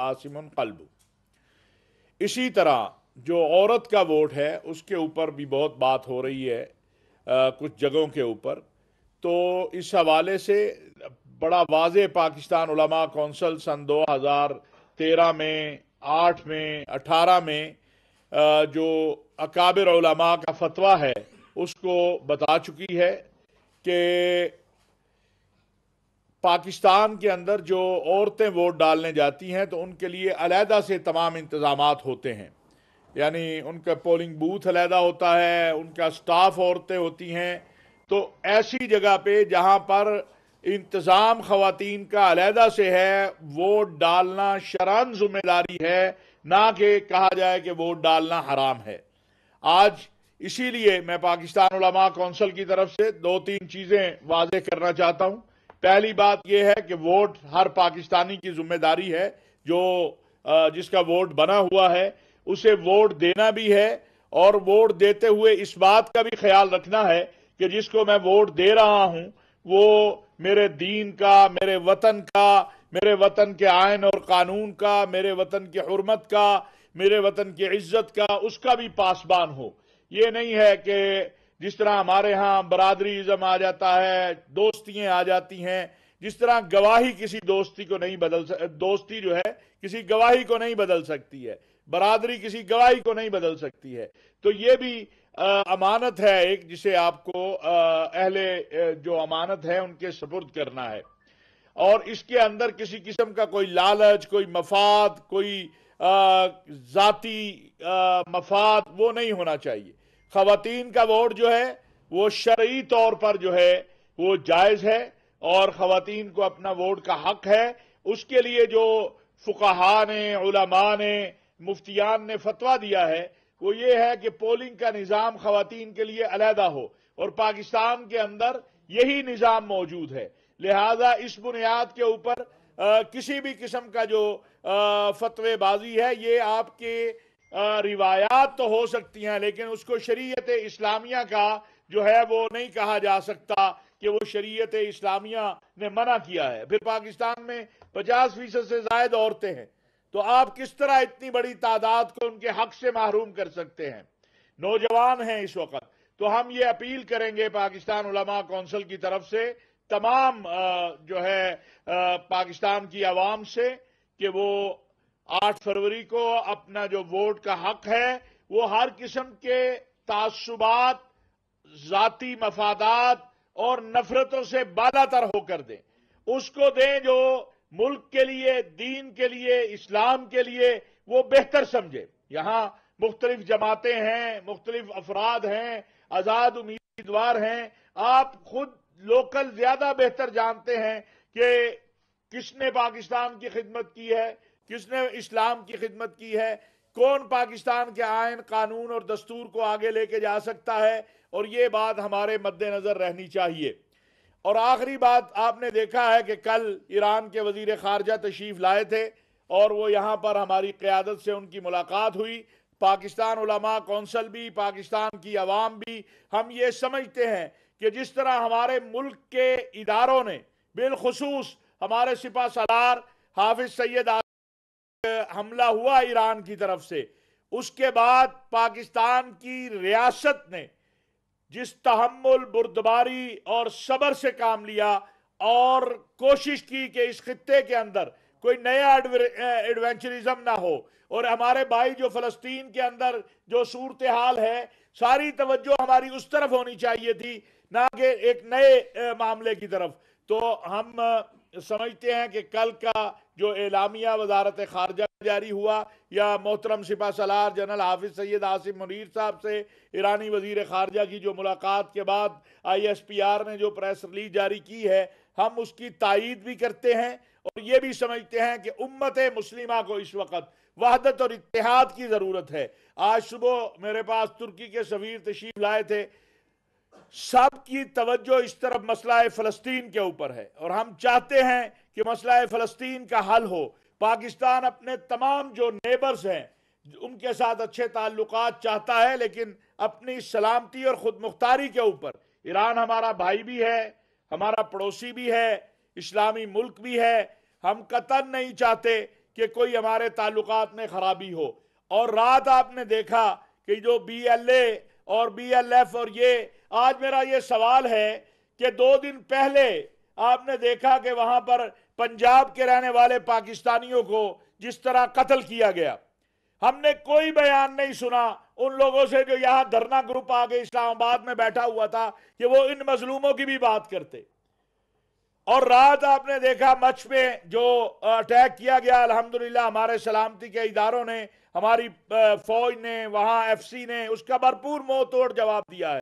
आसिमुन क़ल्बु। इसी तरह जो औरत का वोट है उसके ऊपर भी बहुत बात हो रही है कुछ जगहों के ऊपर। तो इस हवाले से बड़ा वाज़े पाकिस्तान उलमा कौंसल सन 2013 में, 8 में, 18 में जो अकाबिर उलमा का फतवा है उसको बता चुकी है कि पाकिस्तान के अंदर जो औरतें वोट डालने जाती हैं तो उनके लिए अलहदा से तमाम इंतज़ामात होते हैं। यानी उनका पोलिंग बूथ अलहदा होता है, उनका स्टाफ औरतें होती हैं। तो ऐसी जगह पे जहां पर इंतज़ाम ख़वातीन का अलहदा से है, वोट डालना शरअन जिम्मेदारी है, ना कि कहा जाए कि वोट डालना हराम है। आज इसीलिए मैं पाकिस्तान उलमा कौंसिल की तरफ से दो तीन चीज़ें वाज़े करना चाहता हूँ। पहली बात यह है कि वोट हर पाकिस्तानी की जिम्मेदारी है, जो जिसका वोट बना हुआ है उसे वोट देना भी है, और वोट देते हुए इस बात का भी ख्याल रखना है कि जिसको मैं वोट दे रहा हूं वो मेरे दीन का, मेरे वतन के आयन और कानून का, मेरे वतन की हुर्मत का, मेरे वतन की इज्जत का, उसका भी पासबान हो। ये नहीं है कि जिस तरह हमारे यहाँ बरादरीज़म आ जाता है, दोस्तियां आ जाती हैं, जिस तरह गवाही किसी दोस्ती को नहीं दोस्ती जो है किसी गवाही को नहीं बदल सकती है, बरादरी किसी गवाही को नहीं बदल सकती है। तो ये भी अमानत है एक, जिसे आपको अहले जो अमानत है उनके सुपुर्द करना है। और इसके अंदर किसी किस्म का कोई लालच, कोई मफाद, कोई जाती मफाद वो नहीं होना चाहिए। खवातीन का वोट जो है वो शरई तौर पर जो है वो जायज है, और खवातीन को अपना वोट का हक है। उसके लिए जो फुकाहा ने, उलमा ने, मुफ्तियान ने फतवा दिया है वो ये है कि पोलिंग का निज़ाम खवातीन के लिए अलहदा हो, और पाकिस्तान के अंदर यही निज़ाम मौजूद है। लिहाजा इस बुनियाद के ऊपर किसी भी किस्म का जो फतवेबाजी है ये आपके रिवायात तो हो सकती हैं, लेकिन उसको शरीयत इस्लामिया का जो है वो नहीं कहा जा सकता कि वो शरीयत इस्लामिया ने मना किया है। फिर पाकिस्तान में 50% से ज्यादा औरतें हैं, तो आप किस तरह इतनी बड़ी तादाद को उनके हक से महरूम कर सकते हैं। नौजवान हैं इस वक्त। तो हम ये अपील करेंगे पाकिस्तान उलमा कौंसिल की तरफ से तमाम जो है पाकिस्तान की आवाम से कि वो 8 फरवरी को अपना जो वोट का हक है वो हर किस्म के तासुबात, जाती मफादात और नफरतों से बालातर होकर दें। उसको दें जो मुल्क के लिए, दीन के लिए, इस्लाम के लिए वो बेहतर समझे। यहां मुख्तलिफ जमातें हैं, मुख्तलिफ अफराद हैं, आजाद उम्मीदवार हैं। आप खुद लोकल ज्यादा बेहतर जानते हैं कि किसने पाकिस्तान की खिदमत की है, किसने इस्लाम की खिदमत की है, कौन पाकिस्तान के आयन, कानून और दस्तूर को आगे लेके जा सकता है, और ये बात हमारे मद्देनजर रहनी चाहिए। और आखिरी बात, आपने देखा है कि कल ईरान के वजीर खारजा तशरीफ लाए थे और वो यहाँ पर हमारी क़यादत से उनकी मुलाकात हुई। पाकिस्तान उलमा कौंसिल भी, पाकिस्तान की आवाम भी, हम ये समझते हैं कि जिस तरह हमारे मुल्क के इदारों ने, बिलखुसूस हमारे सिपा सलार हाफिज सैयद हमला हुआ ईरान की तरफ से, उसके बाद पाकिस्तान की रियासत ने जिस तहम्मुल, बुर्दबारी और सबर से काम लिया और कोशिश की कि इस खित्ते के अंदर कोई नया एडवेंचरिज्म ना हो, और हमारे भाई जो फलस्तीन के अंदर जो सूरत हाल है, सारी तवज्जो हमारी उस तरफ होनी चाहिए थी, ना कि एक नए मामले की तरफ। तो हम समझते हैं कि कल का जो एलामिया वजारत खारजा जारी हुआ, या मोहतरम सिपा सलार जनरल हाफिज सैयद आसिम मुनीर साहब से ईरानी वजीर खारजा की जो मुलाकात के बाद ISPR ने जो प्रेस रिलीज जारी की है, हम उसकी तायीद भी करते हैं, और ये भी समझते हैं कि उम्मत मुस्लिमा को इस वक्त वहदत और इत्तेहाद की जरूरत है। आज सुबह मेरे पास तुर्की के सफीर तशरीफ लाए थे। सबकी तवज्जो इस तरफ मसला फ़लस्तीन के ऊपर है, और हम चाहते हैं कि मसला फ़लस्तीन का हल हो। पाकिस्तान अपने तमाम जो नेबर्स हैं उनके साथ अच्छे ताल्लुकात चाहता है, लेकिन अपनी सलामती और खुद मुख्तारी के ऊपर, ईरान हमारा भाई भी है, हमारा पड़ोसी भी है, इस्लामी मुल्क भी है। हम कतन नहीं चाहते کہ کوئی ہمارے تعلقات میں خرابی ہو. اور رات آپ نے دیکھا کہ جو بی ایل اے اور بی ایل ایف اور یہ آج میرا یہ سوال ہے کہ 2 دن پہلے آپ نے دیکھا کہ وہاں پر پنجاب کے رہنے والے پاکستانیوں کو جس طرح قتل کیا گیا. ہم نے کوئی بیان نہیں سنا ان لوگوں سے جو یہاں دھرنا گروپ آگے اسلام آباد میں بیٹھا ہوا تھا کہ وہ ان مظلوموں کی بھی بات کرتے. اور رات آپ نے دیکھا مچھ میں جو اٹیک کیا گیا، الحمدللہ ہمارے سلامتی کے اداروں نے، ہماری فوج نے، وہاں ایف سی نے اس کا بھرپور منہ توڑ جواب دیا ہے.